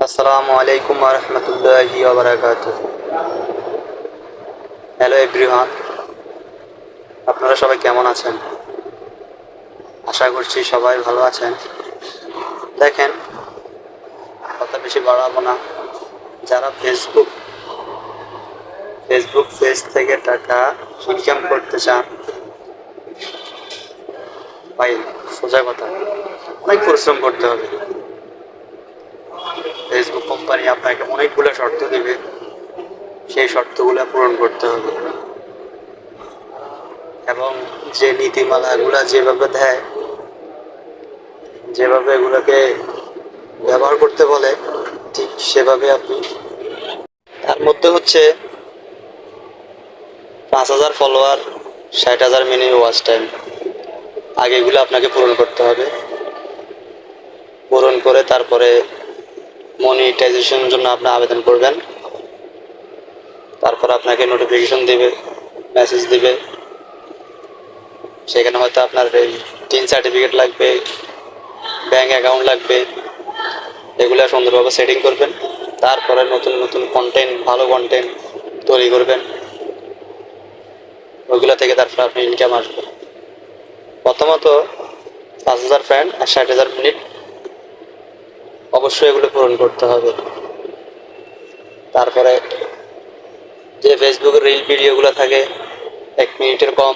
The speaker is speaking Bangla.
আসসালামু আলাইকুম ওয়া রাহমাতুল্লাহি ওয়া বারাকাতুহু। হ্যালো এভরিওয়ান, আপনারা সবাই কেমন আছেন? আশা করছি সবাই ভালো আছেন। দেখেন, কথা বেশি বাড়াবো না। যারা ফেসবুক পেজ থেকে টাকা ইনকাম করতে চান, ভাই সোজা কথা, অনেক পরিশ্রম করতে হবে। ফেসবুক কোম্পানি আপনাকে অনেকগুলো শর্ত দিবে, সেই শর্তগুলো পূরণ করতে হবে এবং যে নীতিমালাগুলো যেভাবে দেয়, যেভাবে এগুলোকে ব্যবহার করতে বলে, ঠিক সেভাবে আপনি, তার মধ্যে হচ্ছে 5,000 ফলোয়ার, 60,000 মিনিট ওয়াচ টাইম, আগে এগুলো আপনাকে পূরণ করতে হবে। পূরণ করে তারপরে মনিটাইজেশনের জন্য আপনি আবেদন করবেন। তারপর আপনাকে নোটিফিকেশন দিবে, মেসেজ দিবে। সেখানে হয়তো আপনার এই টিন সার্টিফিকেট লাগবে, ব্যাংক অ্যাকাউন্ট লাগবে। এগুলো সুন্দরভাবে সেটিং করবেন। তারপরে নতুন নতুন কন্টেন্ট, ভালো কন্টেন্ট তৈরি করবেন। ওইগুলো থেকে তারপরে আপনি ইনকাম আসবে। প্রথমত 5,000 ফ্রেন্ড আর 60,000 মিনিট অবশ্যই এগুলো পূরণ করতে হবে। তারপরে যে ফেসবুকের রিল ভিডিওগুলো থাকে 1 মিনিটের কম,